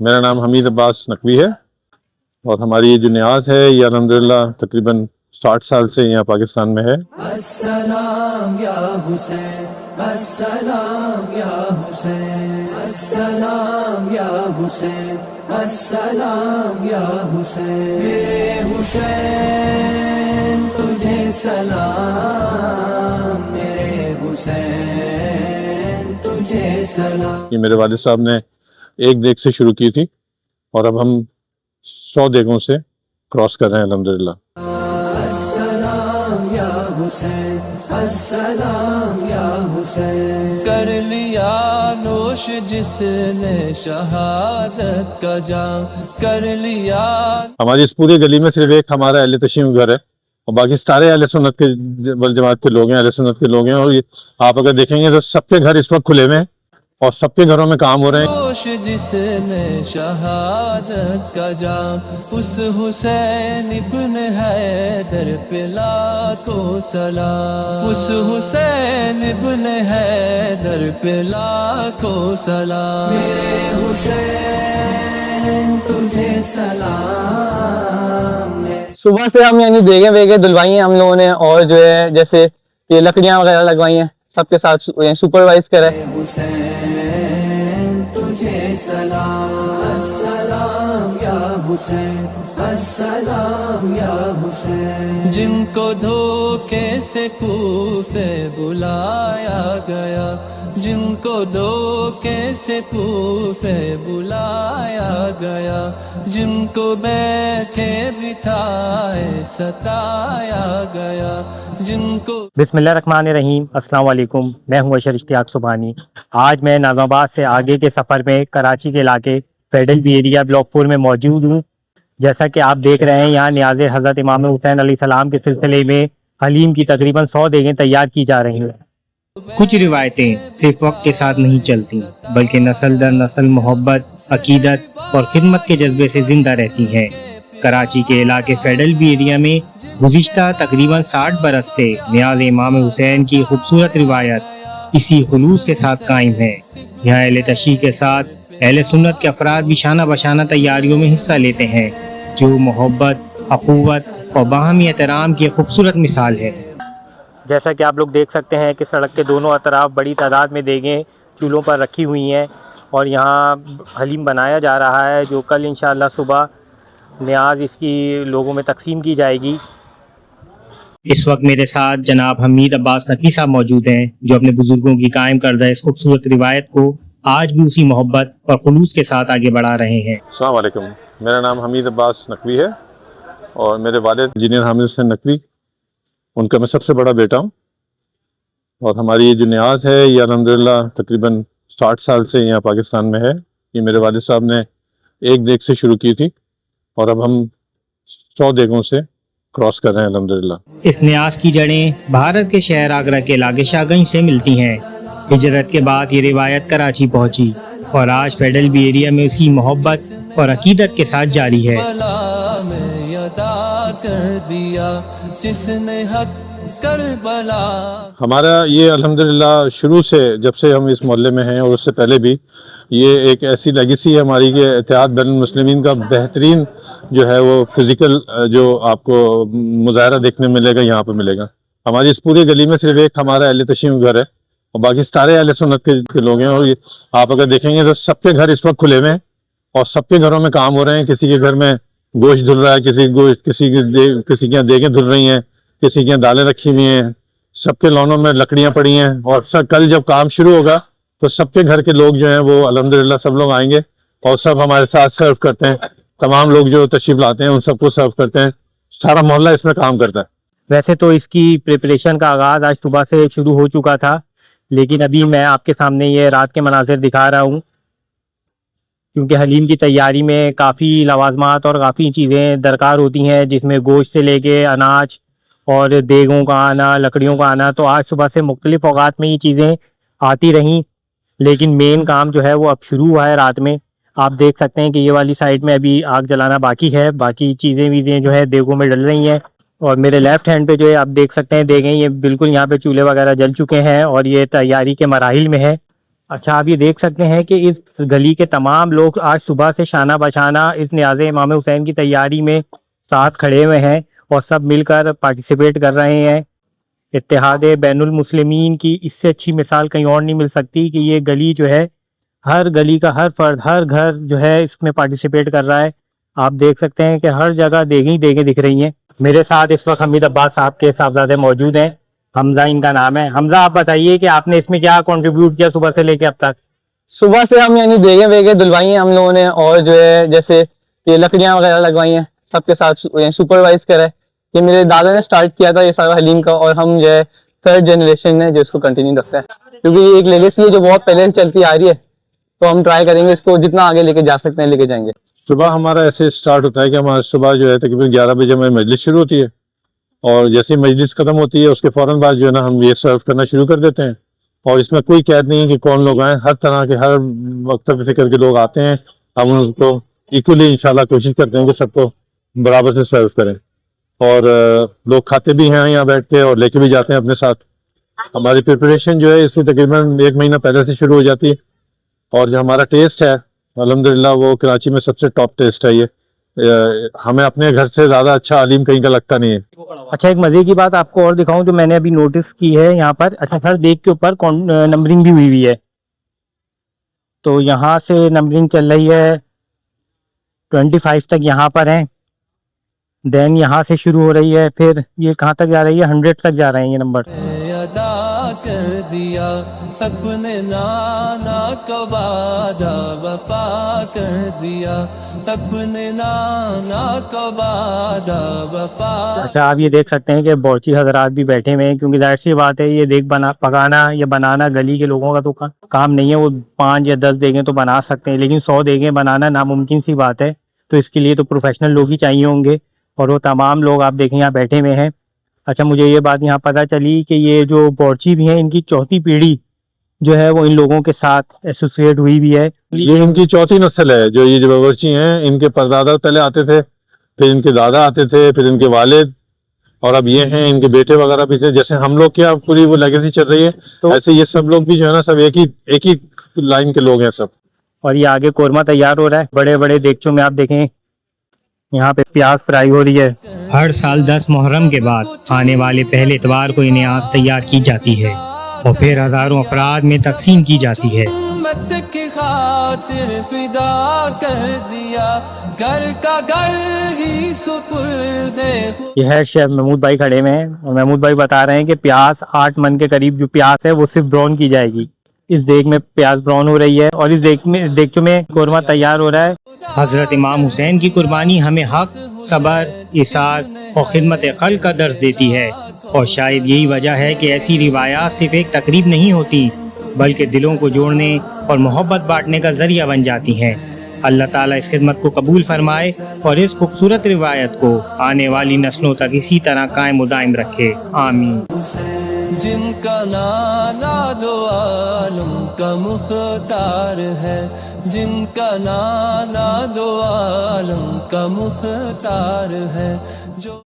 मेरा नाम हमीद अब्बास नकवी है और हमारी ये जो न्याज है ये अल्हम्दुलिल्लाह तकरीबन 60 साल से यहाँ पाकिस्तान में है। अस्सलाम या हुसैन, अस्सलाम या हुसैन, अस्सलाम या हुसैन, अस्सलाम या हुसैन, मेरे हुसैन तुझे सलाम, मेरे हुसैन तुझे सलाम। ये मेरे वालिद साहब ने एक देग से शुरू की थी और अब हम 100 देगों से क्रॉस कर रहे हैं अल्हम्दुलिल्लाह। अस्सलाम या हुसैन, अस्सलाम या हुसैन, कर लिया नोश जिसने शहादत का जाम, कर लिया। हमारी इस पूरी गली में सिर्फ एक हमारा अहले तशरीफ घर है और बाकी सारे अहले सुन्नत के वल जमात के लोग हैं, अहले सुन्नत के लोग हैं। और आप अगर देखेंगे तो सबके घर इस वक्त खुले हुए हैं और सबके घरों में काम हो रहे हैं। नोश जिसने शहादत का जाम, उस हुसैन इब्न हैदर पे लाखों सलाम, उस हुसैन इब्न हैदर पे लाखों सलाम, मेरे हुसैन तुझे सलाम। सुबह से हम यानी देगे वेगे धुलवाई हैं हम लोगों ने, और जो है जैसे ये लकड़ियां वगैरह लगवाई हैं, सबके साथ सुपरवाइज करा है। हुसैन तुझे सलाम, अस्सलाम या हुसैन, अस्सलाम या हुसैन, जिनको धोखे से कूफे बुलाया गया, जिनको धोखे से कूफे बुलाया गया, जिनको बैठे बिठाए सताया गया, जिनको। बिस्मिल्लाहिर्रहमानिर्रहीम, अस्सलाम वालेकुम। मैं हूं अशर इश्तियाक सुबहानी। आज मैं नाज़ाबाद से आगे के सफ़र में कराची के इलाके फेडरल बी एरिया ब्लॉक 4 में मौजूद हूं। जैसा कि आप देख रहे हैं, यहाँ न्याज़ हज़रत इमाम हुसैन अलैहिस्सलाम के सिलसिले में हलीम की तकरीबन 100 देगें तैयार की जा रही हैं। कुछ रिवायतें सिर्फ वक्त के साथ नहीं चलती, बल्कि नस्ल दर नस्ल मोहब्बत, अकीदत और खिदमत के जज्बे से जिंदा रहती हैं। कराची के इलाके फेडरल बी एरिया में गुज़िश्ता तकरीबन 60 बरस से न्याज़ इमाम हुसैन की खूबसूरत रिवायत इसी खुलूस के साथ कायम है। यहाँ अहले तशरीह के साथ अहले सुन्नत के अफराद भी शाना बशाना तैयारियों में हिस्सा लेते हैं, जो मोहब्बत, अखुवत और बाहमी एहतराम की खूबसूरत मिसाल है। जैसा कि आप लोग देख सकते हैं कि सड़क के दोनों अतराफ बड़ी तादाद में देगें चूल्हों पर रखी हुई हैं और यहाँ हलीम बनाया जा रहा है, जो कल इंशाअल्लाह सुबह न्याज इसकी लोगों में तकसीम की जाएगी। इस वक्त मेरे साथ जनाब हमीद अब्बास नकवी साहब मौजूद हैं, जो अपने बुजुर्गों की कायम करदा इस खूबसूरत रिवायत को आज भी उसी मोहब्बत और खुलूस के साथ आगे बढ़ा रहे हैं। अस्सलाम वालेकुम, मेरा नाम हमीद अब्बास नकवी है और मेरे वालिद इंजीनियर हामिद हुसैन नकवी, उनका मैं सबसे बड़ा बेटा हूँ। और हमारी ये जो न्याज है ये अल्हम्दुलिल्लाह तकरीबन 60 साल से यहाँ पाकिस्तान में है। ये मेरे वालिद साहब ने एक देग से शुरू की थी और अब हम 100 देगों से क्रॉस कर रहे हैं अल्हम्दुलिल्लाह। इस न्याज की जड़ें भारत के शहर आगरा के इलाके शाहगंज से मिलती हैं। हिजरत के बाद ये रिवायत कराची पहुंची और आज फेडरल बी एरिया में उसी मोहब्बत और अकीदत के साथ जारी है। हमारा ये अल्हम्दुलिल्लाह शुरू से, जब से हम इस मोहल्ले में हैं और उससे पहले भी, ये एक ऐसी लेगेसी है हमारी कि इत्तेहाद बैनुल मुस्लिमीन का बेहतरीन जो है वो फिज़िकल जो आपको मुजाहरा देखने मिलेगा यहाँ पे मिलेगा। हमारी इस पूरी गली में सिर्फ एक हमारा अहले तशरीफ घर है और बाकी सारे अहले सुन्नत के लोग हैं। और आप अगर देखेंगे तो सबके घर इस वक्त खुले हुए हैं और सबके घरों में काम हो रहे हैं। किसी के घर में गोश्त धुल रहा है, किसी के यहाँ देगें धुल रही हैं, किसी के यहाँ दालें रखी हुई हैं, सबके लौनों में लकड़ियाँ पड़ी हैं। और कल जब काम शुरू होगा तो सबके घर के लोग जो हैं वो अल्हम्दुलिल्लाह सब लोग आएंगे और सब हमारे साथ सर्व करते हैं। तमाम लोग जो तशरीफ लाते हैं उन सबको सर्व करते हैं। सारा मोहल्ला इसमें काम करता है। वैसे तो इसकी प्रिपरेशन का आगाज़ आज सुबह से शुरू हो चुका था, लेकिन अभी मैं आपके सामने ये रात के मनाज़िर दिखा रहा हूँ, क्योंकि हलीम की तैयारी में काफ़ी लवाज़मात और काफ़ी चीज़ें दरकार होती हैं, जिसमें गोश्त से लेके अनाज और देगों का आना, लकड़ियों का आना। तो आज सुबह से मुख्तलिफ़ औक़ात में ये चीज़ें आती रहीं, लेकिन मेन काम जो है वो अब शुरू हुआ है रात में। आप देख सकते हैं कि ये वाली साइड में अभी आग जलाना बाकी है, बाकी चीज़ें जो है देगों में डल रही हैं। और मेरे लेफ़्ट हैंड पे जो है आप देख सकते हैं देखें, ये बिल्कुल यहाँ पे चूल्हे वगैरह जल चुके हैं और ये तैयारी के मराहिल में है। अच्छा, आप ये देख सकते हैं कि इस गली के तमाम लोग आज सुबह से शाना बशाना इस न्याज़ इमाम हुसैन की तैयारी में साथ खड़े हुए हैं और सब मिलकर पार्टिसिपेट कर रहे हैं। इत्तेहाद बैनुल मुस्लिमीन की इससे अच्छी मिसाल कहीं और नहीं मिल सकती कि ये गली जो है, हर गली का हर फर्द, हर घर जो है इसमें पार्टिसिपेट कर रहा है। आप देख सकते हैं कि हर जगह देखें दिख रही हैं। मेरे साथ इस वक्त हमीद अब्बास साहब के साहबजादे मौजूद हैं। हमजा इनका नाम है। हमजा, आप बताइए कि आपने इसमें क्या कंट्रीब्यूट किया सुबह से लेके अब तक? सुबह से हम यानी देगे वेगे धुलवाई हैं हम लोगों ने, और जो है जैसे ये लकड़ियाँ वगैरह लगवाई हैं, सबके साथ सुपरवाइज करा है। ये मेरे दादा ने स्टार्ट किया था ये सारा हलीम का, और हम जो है 3rd जनरेशन है जो इसको कंटिन्यू रखता है, क्योंकि ये एक लेगेसी है जो बहुत पहले से चलती आ रही है। तो हम ट्राई करेंगे इसको जितना आगे लेके जा सकते हैं लेके जाएंगे। सुबह हमारा ऐसे स्टार्ट होता है कि हमारा सुबह जो है तकरीबन 11 बजे हमारी मजलिस शुरू होती है, और जैसे ही मजलिस खत्म होती है उसके फ़ौरन बाद जो है ना हम ये सर्व करना शुरू कर देते हैं। और इसमें कोई कैद नहीं है कि कौन लोग आए, हर तरह के हर मकतब फिक्र के लोग आते हैं। हम उनको इक्वली इंशाल्लाह कोशिश करते हैं कि सबको बराबर से सर्व करें, और लोग खाते भी हैं यहाँ बैठ के और लेके भी जाते हैं अपने साथ। हमारी प्रिपरेशन जो है इसकी तकरीबन 1 महीना पहले से शुरू हो जाती है, और जो हमारा टेस्ट है अल्हम्दुलिल्लाह वो कराची में सबसे टॉप टेस्ट है। ये हमें अपने घर से ज़्यादा अच्छा हलीम कहीं का लगता नहीं है। अच्छा, एक मज़े की बात आपको और दिखाऊं जो मैंने अभी नोटिस की है यहाँ पर। अच्छा, हर देग के ऊपर नंबरिंग भी हुई है। तो यहाँ से नंबरिंग चल रही है 25 तक यहाँ पर है, देन यहाँ से शुरू हो रही है, फिर ये कहाँ तक जा रही है, 100 तक जा रहे हैं ये नंबर। अदा कर दिया अपने नाना को वादा वफा कर दिया अपने नाना को वादा वफा। अच्छा, आप ये देख सकते हैं कि बौची हजरात भी बैठे हुए हैं, क्योंकि जाहिर सी बात है ये देग पकाना या बनाना गली के लोगों का तो काम नहीं है। वो 5 या 10 देगें तो बना सकते हैं, लेकिन 100 देगें बनाना नामुमकिन सी बात है। तो इसके लिए तो प्रोफेशनल लोग ही चाहिए होंगे, और वो तमाम लोग आप देखें यहाँ बैठे हुए हैं। अच्छा, मुझे ये बात यहाँ पता चली कि ये जो बौची भी हैं इनकी 4थी पीढ़ी जो है वो इन लोगों के साथ एसोसिएट हुई भी है। ये इनकी 4थी नस्ल है जो ये जो बावर्ची हैं। इनके परदादा पहले आते थे, फिर इनके दादा आते थे, फिर इनके वालिद, और अब ये हैं इनके बेटे वगैरह भी थे। जैसे हम लोग क्या पूरी वो लेगेसी चल रही है, तो ऐसे ये सब लोग भी जो है ना सब एक ही लाइन के लोग हैं सब। और ये आगे कोरमा तैयार हो रहा है बड़े बड़े देगचों में। आप देखें यहाँ पे प्याज फ्राई हो रही है। हर साल 10 मुहर्रम के बाद आने वाले पहले इतवार को इन्हें आज तैयार की जाती है और फिर हजारों अफराद में तकसीम की जाती है। उम्मत की खातिर फिदा कर दिया घर का घर ही सुपुर्दे। ये है शेफ महमूद भाई खड़े में हैं, और महमूद भाई बता रहे हैं कि प्याज 8 मन के करीब जो प्याज है वो सिर्फ ब्राउन की जाएगी। इस देग में प्याज ब्राउन हो रही है, और इस देगचों में कोरमा तैयार हो रहा है। हजरत इमाम हुसैन की कुर्बानी हमें हक, सबर, इसार और खिदमत खल्क का दर्स देती है, और शायद यही वजह है कि ऐसी रिवायात सिर्फ एक तकरीब नहीं होती बल्कि दिलों को जोड़ने और मोहब्बत बांटने का जरिया बन जाती हैं। अल्लाह ताला इस खिदमत को कबूल फरमाए और इस खूबसूरत रिवायत को आने वाली नस्लों तक इसी तरह कायम व दायम रखे। आमीन। जिनका नाना दो आलम का मुख्तार है, जिनका नाना दो आलम का मुख्तार है, जो